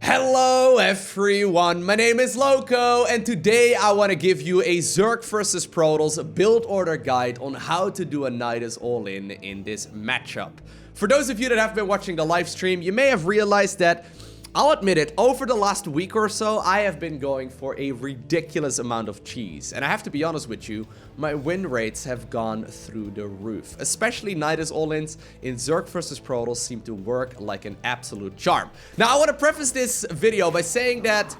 Hello everyone, my name is Lowko, and today I want to give you a Zerg versus Protoss build order guide on how to do a Nydus all-in this matchup. For those of you that have been watching the live stream, you may have realized that, I'll admit it, over the last week or so, I have been going for a ridiculous amount of cheese. And I have to be honest with you, my win rates have gone through the roof. Especially Nydus all-ins in Zerg versus Protoss seem to work like an absolute charm. Now, I want to preface this video by saying that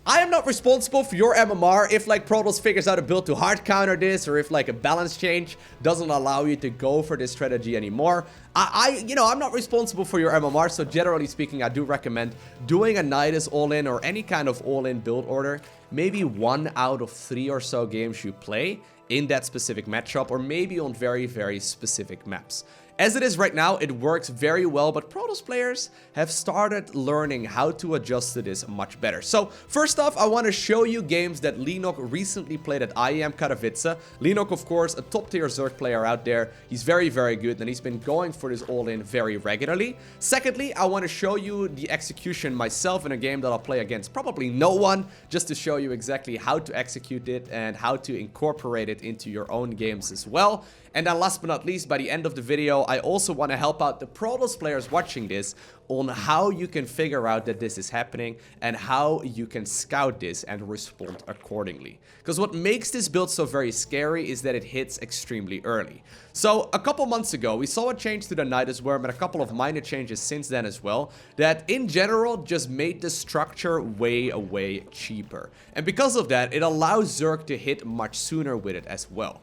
I am not responsible for your MMR if like Protoss figures out a build to hard counter this, or if like a balance change doesn't allow you to go for this strategy anymore. I'm not responsible for your MMR, so generally speaking, I do recommend doing a Nydus all-in or any kind of all-in build order. Maybe 1 out of 3 or so games you play in that specific matchup, or maybe on very, very specific maps. As it is right now, it works very well, but Protoss players have started learning how to adjust to this much better. So, first off, I want to show you games that Leenock recently played at IEM Katowice. Leenock, of course, a top-tier Zerg player out there. He's very, very good, and he's been going for this all-in very regularly. Secondly, I want to show you the execution myself in a game that I'll play against probably no one, just to show you exactly how to execute it and how to incorporate it into your own games as well. And then last but not least, by the end of the video, I also want to help out the Protoss players watching this on how you can figure out that this is happening and how you can scout this and respond accordingly. Because what makes this build so very scary is that it hits extremely early. So a couple months ago, we saw a change to the Nydus Worm and a couple of minor changes since then as well that in general just made the structure way cheaper. And because of that, it allows Zerg to hit much sooner with it as well.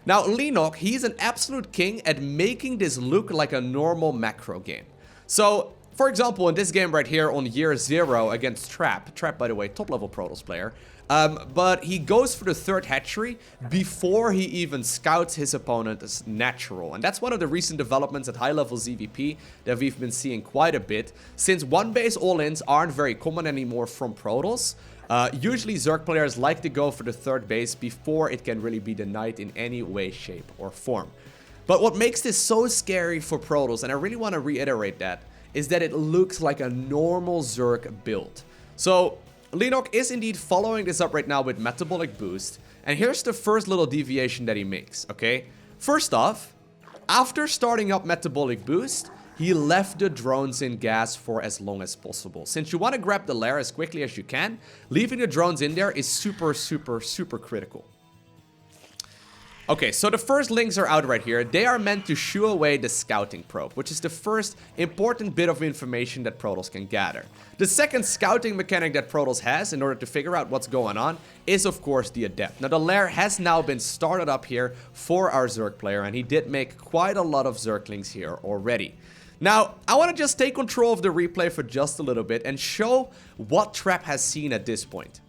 Now, Leenock, he's an absolute king at making this look like a normal macro game. So, for example, in this game right here on year 0 against Trap, by the way, top level Protoss player, but he goes for the 3rd hatchery before he even scouts his opponent as natural. And that's one of the recent developments at high level ZVP that we've been seeing quite a bit, since 1-base all-ins aren't very common anymore from Protoss. Usually Zerg players like to go for the 3rd base before it can really be denied in any way, shape, or form. But what makes this so scary for Protoss, and I really want to reiterate that, is that it looks like a normal Zerg build. So, Leenock is indeed following this up right now with Metabolic Boost, and here's the first little deviation that he makes, okay? First off, after starting up Metabolic Boost, he left the drones in gas for as long as possible. Since you want to grab the lair as quickly as you can, leaving the drones in there is super critical. Okay, so the first links are out right here. They are meant to shoo away the scouting probe, which is the first important bit of information that Protoss can gather. The second scouting mechanic that Protoss has in order to figure out what's going on is, of course, the Adept. Now, the lair has now been started up here for our Zerg player, and he did make quite a lot of Zerglings here already. Now, I want to just take control of the replay for just a little bit and show what Trap has seen at this point.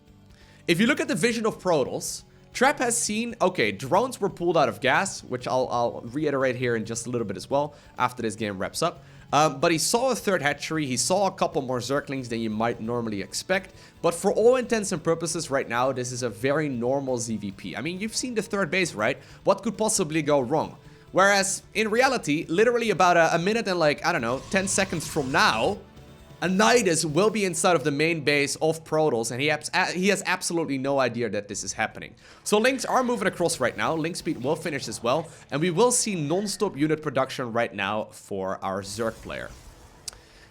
If you look at the vision of Protoss, Trap has seen, okay, drones were pulled out of gas, which I'll reiterate here in just a little bit as well after this game wraps up. But he saw a 3rd hatchery, he saw a couple more Zerglings than you might normally expect. But for all intents and purposes right now, this is a very normal ZVP. I mean, you've seen the 3rd base, right? What could possibly go wrong? Whereas, in reality, literally about a minute and like, I don't know, 10 seconds from now, a Nydus will be inside of the main base of Protoss, and he has absolutely no idea that this is happening. So links are moving across right now, link speed will finish as well, and we will see non-stop unit production right now for our Zerg player.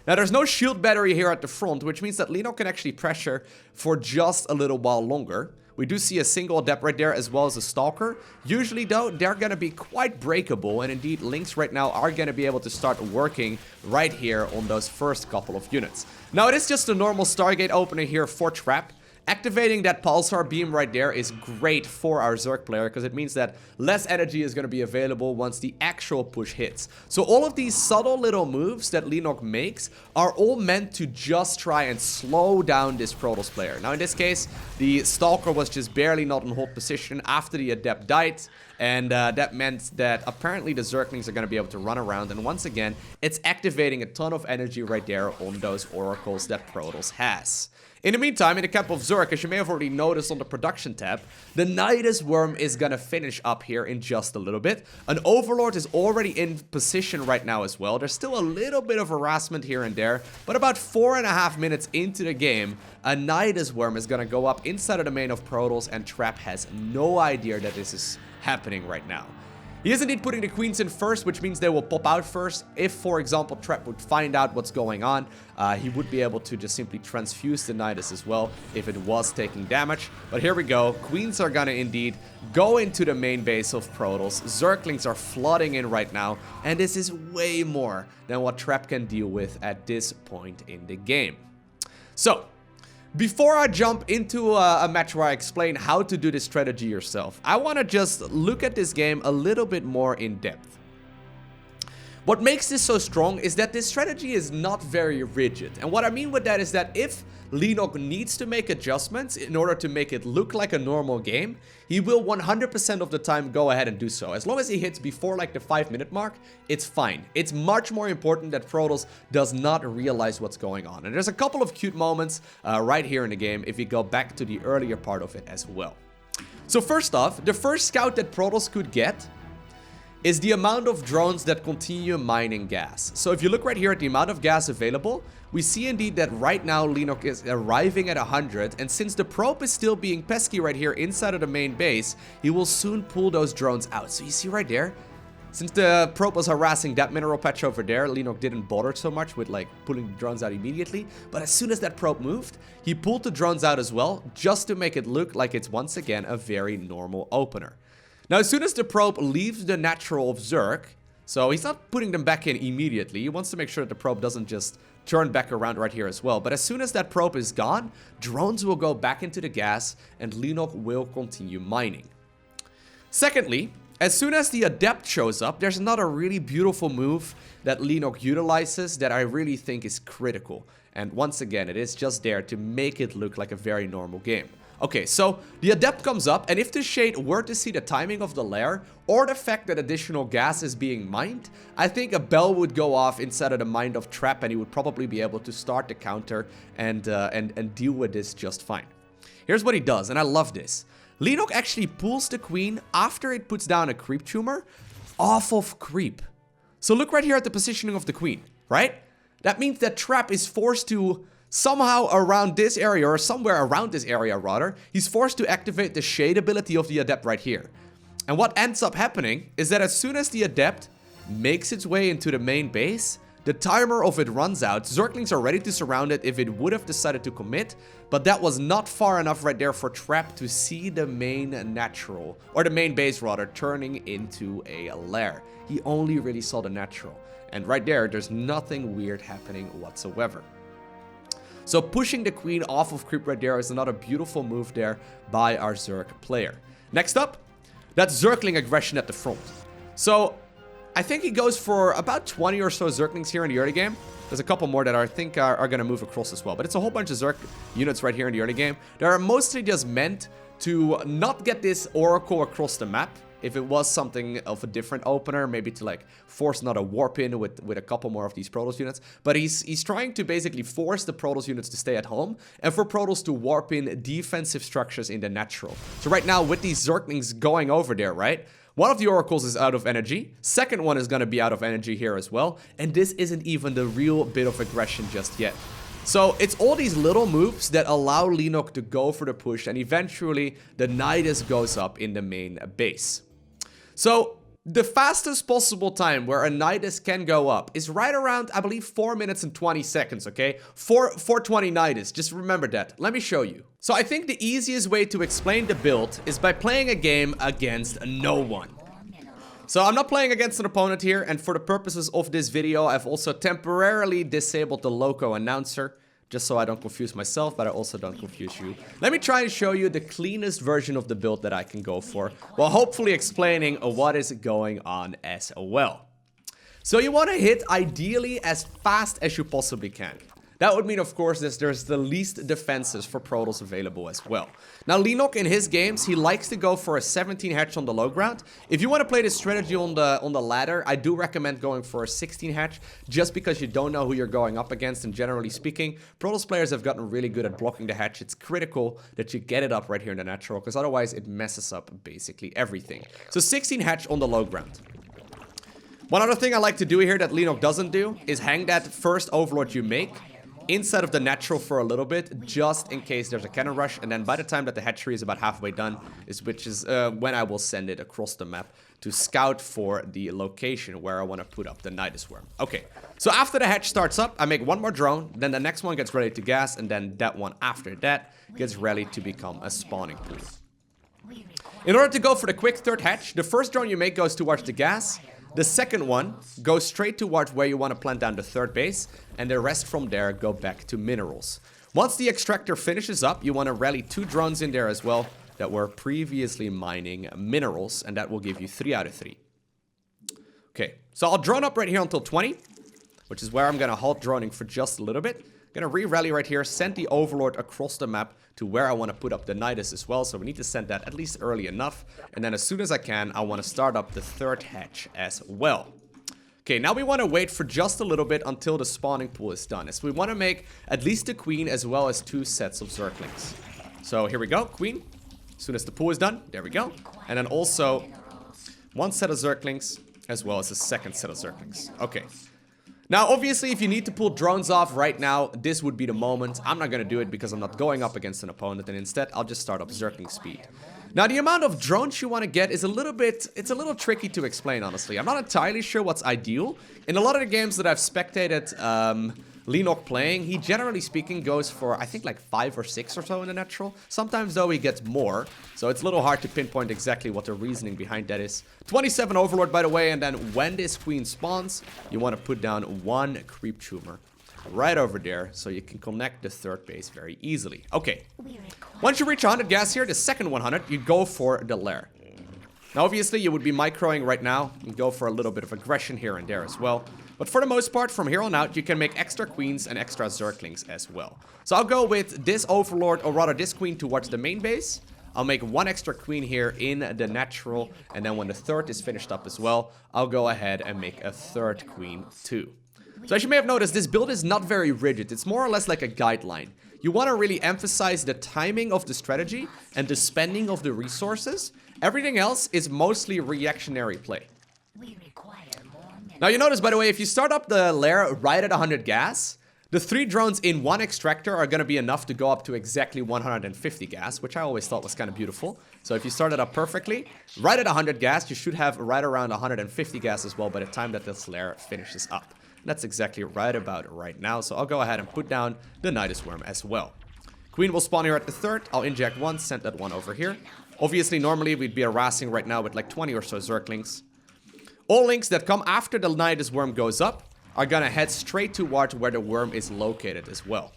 Now, there's no shield battery here at the front, which means that Leenock can actually pressure for just a little while longer. We do see a single Adept right there as well as a Stalker. Usually though, they're going to be quite breakable, and indeed links right now are going to be able to start working right here on those first couple of units. Now, it is just a normal Stargate opener here for Trap. Activating that Pulsar beam right there is great for our Zerg player because it means that less energy is going to be available once the actual push hits. So all of these subtle little moves that Leenock makes are all meant to just try and slow down this Protoss player. Now in this case, the Stalker was just barely not in hold position after the Adept died, And that meant that apparently the Zerglings are going to be able to run around. And once again, it's activating a ton of energy right there on those oracles that Protoss has. In the meantime, in the camp of Zerg, as you may have already noticed on the production tab, the Nydus Worm is gonna finish up here in just a little bit. An Overlord is already in position right now as well. There's still a little bit of harassment here and there, but about 4.5 minutes into the game, a Nydus Worm is gonna go up inside of the main of Protoss, and Trap has no idea that this is happening right now. He is indeed putting the queens in first, which means they will pop out first. If, for example, Trap would find out what's going on, he would be able to just simply transfuse the Nydus as well if it was taking damage. But here we go. Queens are gonna indeed go into the main base of Protoss. Zerglings are flooding in right now, and this is way more than what Trap can deal with at this point in the game. So, before I jump into a match where I explain how to do this strategy yourself, I want to just look at this game a little bit more in depth. What makes this so strong is that this strategy is not very rigid. And what I mean with that is that if Leenock needs to make adjustments in order to make it look like a normal game, he will 100% of the time go ahead and do so. As long as he hits before like the 5-minute mark, it's fine. It's much more important that Protoss does not realize what's going on. And there's a couple of cute moments right here in the game if we go back to the earlier part of it as well. So first off, the first scout that Protoss could get is the amount of drones that continue mining gas. So if you look right here at the amount of gas available, we see indeed that right now Leenock is arriving at 100, and since the probe is still being pesky right here inside of the main base, he will soon pull those drones out. So you see right there, since the probe was harassing that mineral patch over there, Leenock didn't bother so much with like pulling the drones out immediately, but as soon as that probe moved, he pulled the drones out as well, just to make it look like it's once again a very normal opener. Now, as soon as the probe leaves the natural of Zerg, so he's not putting them back in immediately, he wants to make sure that the probe doesn't just turn back around right here as well. But as soon as that probe is gone, drones will go back into the gas and Leenock will continue mining. Secondly, as soon as the Adept shows up, there's another really beautiful move that Leenock utilizes that I really think is critical. And once again, it is just there to make it look like a very normal game. Okay, so the Adept comes up, and if the Shade were to see the timing of the lair, or the fact that additional gas is being mined, I think a bell would go off inside of the mind of Trap, and he would probably be able to start the counter and deal with this just fine. Here's what he does, and I love this. Leenock actually pulls the queen after it puts down a creep tumor off of creep. So look right here at the positioning of the queen, right? That means that Trap is forced to somehow around this area, or somewhere around this area rather, he's forced to activate the Shade ability of the Adept right here. And what ends up happening is that as soon as the Adept makes its way into the main base, the timer of it runs out. Zerglings are ready to surround it if it would have decided to commit, but that was not far enough right there for Trap to see the main natural, or the main base rather, turning into a lair. He only really saw the natural. And right there's nothing weird happening whatsoever. So pushing the queen off of creep right there is another beautiful move there by our Zerg player. Next up, that's Zergling aggression at the front. So I think he goes for about 20 or so Zerglings here in the early game. There's a couple more that I think are going to move across as well. But it's a whole bunch of Zerg units right here in the early game. They are mostly just meant to not get this Oracle across the map. If it was something of a different opener, maybe to like force another warp in with a couple more of these Protoss units. But he's trying to basically force the Protoss units to stay at home and for Protoss to warp in defensive structures in the natural. So right now with these Zerglings going over there, right? One of the Oracles is out of energy. Second one is going to be out of energy here as well. And this isn't even the real bit of aggression just yet. So it's all these little moves that allow Leenock to go for the push, and eventually the Nydus goes up in the main base. So the fastest possible time where a Nydus can go up is right around, I believe, 4 minutes and 20 seconds, okay? 420 Nydus, just remember that. Let me show you. So I think the easiest way to explain the build is by playing a game against no one. So I'm not playing against an opponent here, and for the purposes of this video, I've also temporarily disabled the Loko announcer, just so I don't confuse myself, but I also don't confuse you. Let me try and show you the cleanest version of the build that I can go for, while hopefully explaining what is going on as well. So you want to hit ideally as fast as you possibly can. That would mean, of course, that there's the least defenses for Protoss available as well. Now, Leenock in his games, he likes to go for a 17 hatch on the low ground. If you want to play this strategy on the ladder, I do recommend going for a 16 hatch, just because you don't know who you're going up against, and generally speaking, Protoss players have gotten really good at blocking the hatch. It's critical that you get it up right here in the natural, because otherwise it messes up basically everything. So 16 hatch on the low ground. One other thing I like to do here that Leenock doesn't do is hang that first overlord you make inside of the natural for a little bit, just in case there's a cannon rush, and then by the time that the hatchery is about halfway done, which is when I will send it across the map to scout for the location where I want to put up the Nydus Worm. Okay, so after the hatch starts up, I make one more drone, then the next one gets ready to gas, and then that one after that gets ready to become a spawning pool. In order to go for the quick third hatch, the first drone you make goes towards the gas. The second one goes straight towards where you want to plant down the third base, and the rest from there go back to minerals. Once the extractor finishes up, you want to rally 2 drones in there as well that were previously mining minerals, and that will give you 3 out of 3. Okay, so I'll drone up right here until 20, which is where I'm going to halt droning for just a little bit. Gonna re-rally right here, send the overlord across the map to where I want to put up the Nydus as well, so we need to send that at least early enough, and then as soon as I can, I want to start up the third hatch as well. Okay, now we want to wait for just a little bit until the spawning pool is done, as we want to make at least a queen as well as 2 sets of Zerglings. So here we go, queen. As soon as the pool is done, there we go. And then also 1 set of Zerglings as well as a 2nd set of Zerglings. Okay. Now, obviously, if you need to pull drones off right now, this would be the moment. I'm not going to do it because I'm not going up against an opponent, and instead, I'll just start up Zergling speed. Now, the amount of drones you want to get is it's a little tricky to explain, honestly. I'm not entirely sure what's ideal. In a lot of the games that I've spectated Leenock playing, he generally speaking goes for, I think, like 5 or 6 or so in the natural. Sometimes, though, he gets more, so it's a little hard to pinpoint exactly what the reasoning behind that is. 27 Overlord, by the way, and then when this queen spawns, you want to put down 1 creep tumor right over there, so you can connect the third base very easily. Okay, once you reach 100 gas here, the second 100, you go for the lair. Now, obviously, you would be microing right now and go for a little bit of aggression here and there as well. But for the most part, from here on out, you can make extra queens and extra Zerglings as well. So I'll go with this overlord, or rather this queen, towards the main base. I'll make 1 extra queen here in the natural, and then when the third is finished up as well, I'll go ahead and make a 3rd queen too. So as you may have noticed, this build is not very rigid. It's more or less like a guideline. You want to really emphasize the timing of the strategy and the spending of the resources. Everything else is mostly reactionary play. Now you notice, by the way, if you start up the lair right at 100 gas, the 3 drones in 1 extractor are going to be enough to go up to exactly 150 gas, which I always thought was kind of beautiful. So if you start it up perfectly, right at 100 gas, you should have right around 150 gas as well by the time that this lair finishes up. And that's exactly right about right now, so I'll go ahead and put down the Nydus Worm as well. Queen will spawn here at the 3rd, I'll inject 1, send that 1 over here. Obviously, normally we'd be harassing right now with like 20 or so Zerglings. All links that come after the Nydus Worm goes up are gonna head straight towards where the worm is located as well.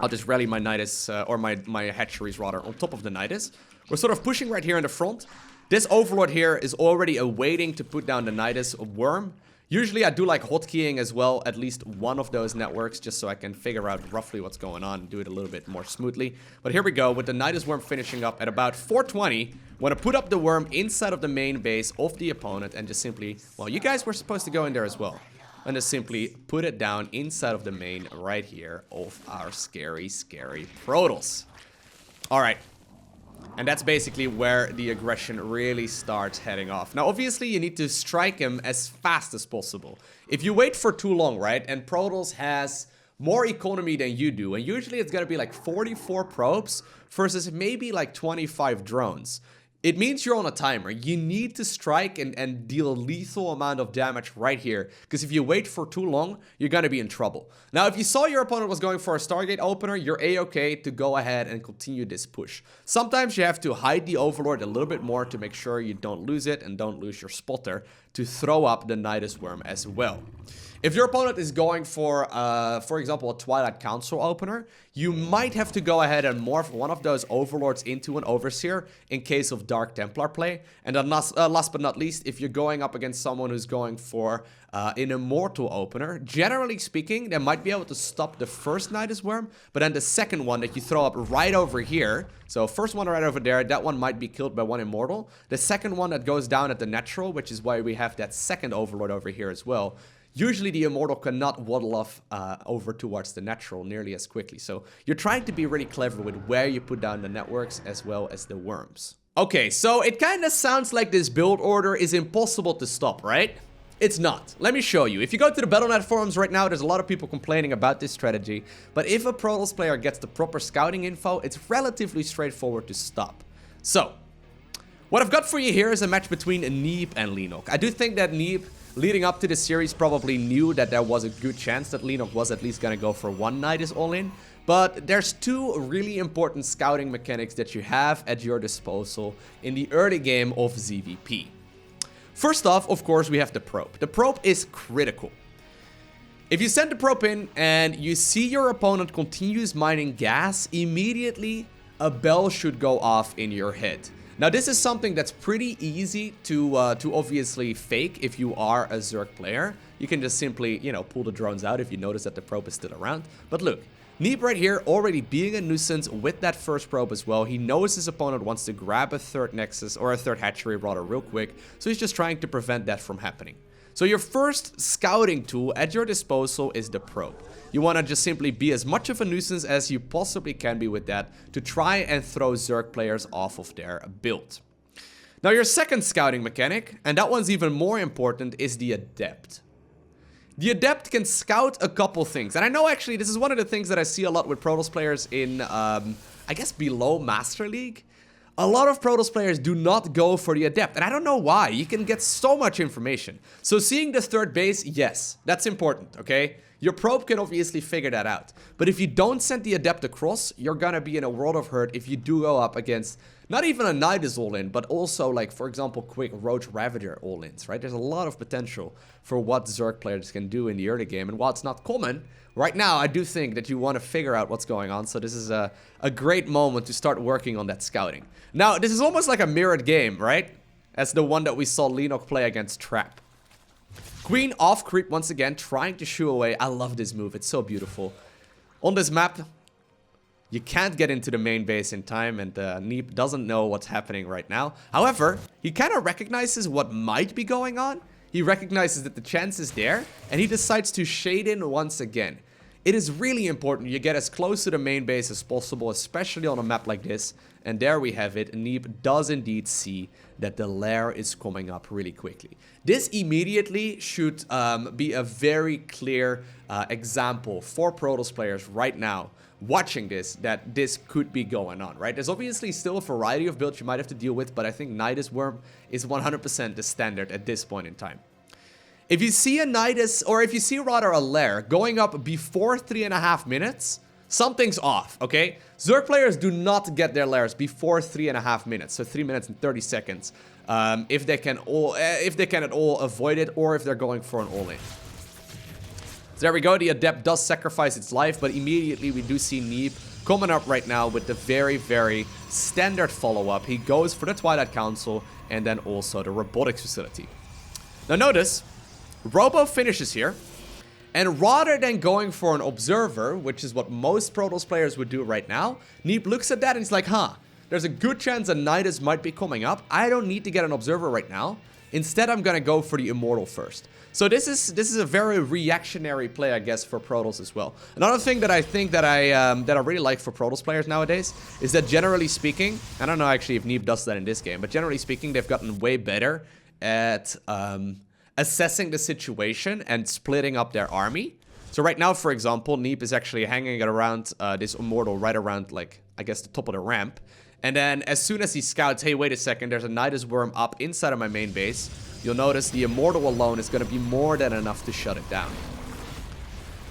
I'll just rally my Nydus, or my hatcheries rather, on top of the Nydus. We're sort of pushing right here in the front. This overlord here is already awaiting to put down the Nydus Worm. Usually I do like hotkeying as well, at least one of those networks, just so I can figure out roughly what's going on and do it a little bit more smoothly. But here we go, with the Nydus Worm finishing up at about 420. Want to put up the worm inside of the main base of the opponent and just simply, well, you guys were supposed to go in there as well. And just simply put it down inside of the main right here of our scary, scary Protoss. Alright. And that's basically where the aggression really starts heading off. Now, obviously, you need to strike him as fast as possible. If you wait for too long, right, and Protoss has more economy than you do, and usually it's gonna be like 44 probes versus maybe like 25 drones. It means you're on a timer. You need to strike and deal a lethal amount of damage right here. Because if you wait for too long, you're going to be in trouble. Now, if you saw your opponent was going for a Stargate opener, you're a-okay to go ahead and continue this push. Sometimes you have to hide the Overlord a little bit more to make sure you don't lose it and don't lose your spotter to throw up the Nydus Worm as well. If your opponent is going for example, a Twilight Council opener, you might have to go ahead and morph one of those Overlords into an Overseer in case of Dark Templar play. And then last but not least, if you're going up against someone who's going for an Immortal opener. Generally speaking, they might be able to stop the first Nydus Worm, but then the second one that you throw up right over here, so first one right over there, that one might be killed by one Immortal. The second one that goes down at the natural, which is why we have that second Overlord over here as well. Usually the Immortal cannot waddle off over towards the natural nearly as quickly. So you're trying to be really clever with where you put down the networks as well as the worms. Okay, so it kind of sounds like this build order is impossible to stop, right? It's not. Let me show you. If you go to the Battle.net forums right now, there's a lot of people complaining about this strategy. But if a Protoss player gets the proper scouting info, it's relatively straightforward to stop. So, what I've got for you here is a match between Neeb and Leenock. I do think that Neeb, leading up to the series, probably knew that there was a good chance that Leenock was at least going to go for one Nydus all-in. But there's two really important scouting mechanics that you have at your disposal in the early game of ZVP. First off, of course, we have the probe. The probe is critical. If you send the probe in and you see your opponent continues mining gas, immediately a bell should go off in your head. Now, this is something that's pretty easy to obviously fake if you are a Zerg player. You can just simply, pull the drones out if you notice that the probe is still around. But look, Neeb right here already being a nuisance with that first probe as well. He knows his opponent wants to grab a third nexus, or a third hatchery rather, real quick. So he's just trying to prevent that from happening. So your first scouting tool at your disposal is the probe. You want to just simply be as much of a nuisance as you possibly can be with that to try and throw Zerg players off of their build. Now your second scouting mechanic, and that one's even more important, is the Adept. The Adept can scout a couple things. And I know actually this is one of the things that I see a lot with Protoss players in, I guess below Master League. A lot of Protoss players do not go for the Adept. And I don't know why. You can get so much information. So seeing the third base, yes, that's important, okay? Your probe can obviously figure that out. But if you don't send the Adept across, you're gonna be in a world of hurt if you do go up against not even a Nydus all-in, but also, like, for example, quick Roach Ravager all-ins, right? There's a lot of potential for what Zerg players can do in the early game. And while it's not common, right now, I do think that you want to figure out what's going on. So this is a great moment to start working on that scouting. Now, this is almost like a mirrored game, right? As the one that we saw Leenock play against Trap. Queen off creep once again, trying to shoo away. I love this move. It's so beautiful. On this map, you can't get into the main base in time, and Neeb doesn't know what's happening right now. However, he kind of recognizes what might be going on. He recognizes that the chance is there, and he decides to shade in once again. It is really important you get as close to the main base as possible, especially on a map like this. And there we have it. Neeb does indeed see that the lair is coming up really quickly. This immediately should be a very clear example for Protoss players right now watching this, that this could be going on, right? There's obviously still a variety of builds you might have to deal with, but I think Nydus Worm is 100% the standard at this point in time. If you see a Nydus, or if you see rather a lair going up before 3.5 minutes, something's off, okay? Zerg players do not get their lairs before 3.5 minutes, so 3 minutes and 30 seconds, if they can at all avoid it, or if they're going for an all-in. So there we go, the Adept does sacrifice its life, but immediately we do see Neeb coming up right now with the very, very standard follow-up. He goes for the Twilight Council, and then also the Robotics Facility. Now notice, Robo finishes here, and rather than going for an Observer, which is what most Protoss players would do right now, Neeb looks at that and he's like, there's a good chance a Nydus might be coming up. I don't need to get an Observer right now. Instead, I'm gonna go for the Immortal first. So this is a very reactionary play, I guess, for Protoss as well. Another thing that I think that I really like for Protoss players nowadays is that generally speaking, I don't know actually if Neeb does that in this game, but generally speaking, they've gotten way better at assessing the situation and splitting up their army. So right now, for example, Neeb is actually hanging it around this Immortal right around, like, I guess the top of the ramp. And then as soon as he scouts, hey, wait a second, there's a Nydus Worm up inside of my main base, you'll notice the Immortal alone is going to be more than enough to shut it down.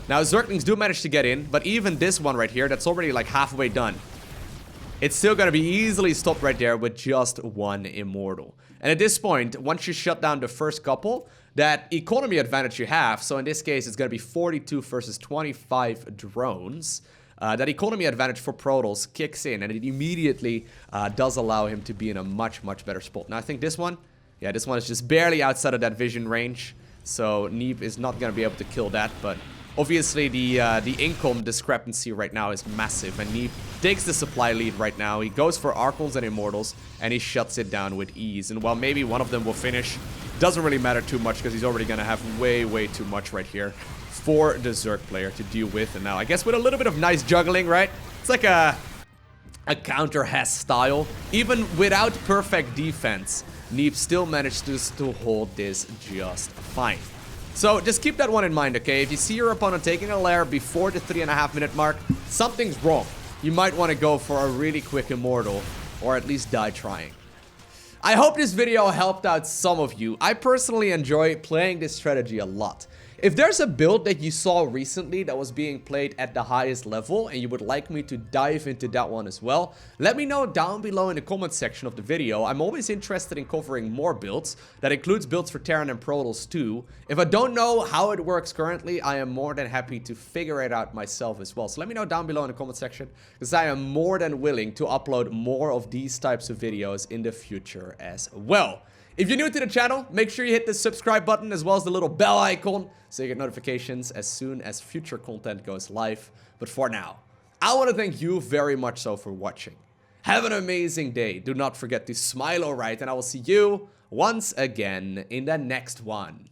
Now, Zerglings do manage to get in, but even this one right here, that's already like halfway done. It's still going to be easily stopped right there with just one Immortal. And at this point, once you shut down the first couple, that economy advantage you have, so in this case, it's going to be 42 versus 25 drones. That economy advantage for Protoss kicks in, and it immediately does allow him to be in a much, much better spot. Now, I think this one, yeah, this one is just barely outside of that vision range. So Neep is not going to be able to kill that, but obviously the income discrepancy right now is massive, and Neep takes the supply lead right now. He goes for Archons and Immortals, and he shuts it down with ease. And while maybe one of them will finish, doesn't really matter too much because he's already going to have way too much right here for the Zerg player to deal with. And now I guess with a little bit of nice juggling, right? It's like a counter Hess style. Even without perfect defense, Neep still managed to hold this just fine. So just keep that one in mind, okay? If you see your opponent taking a lair before the 3.5 minute mark, something's wrong. You might want to go for a really quick Immortal, or at least die trying. I hope this video helped out some of you. I personally enjoy playing this strategy a lot. If there's a build that you saw recently that was being played at the highest level and you would like me to dive into that one as well, let me know down below in the comment section of the video. I'm always interested in covering more builds. That includes builds for Terran and Protoss too. If I don't know how it works currently, I am more than happy to figure it out myself as well. So let me know down below in the comment section, because I am more than willing to upload more of these types of videos in the future as well. If you're new to the channel, make sure you hit the subscribe button as well as the little bell icon so you get notifications as soon as future content goes live. But for now, I want to thank you very much so for watching. Have an amazing day. Do not forget to smile alright, and I will see you once again in the next one.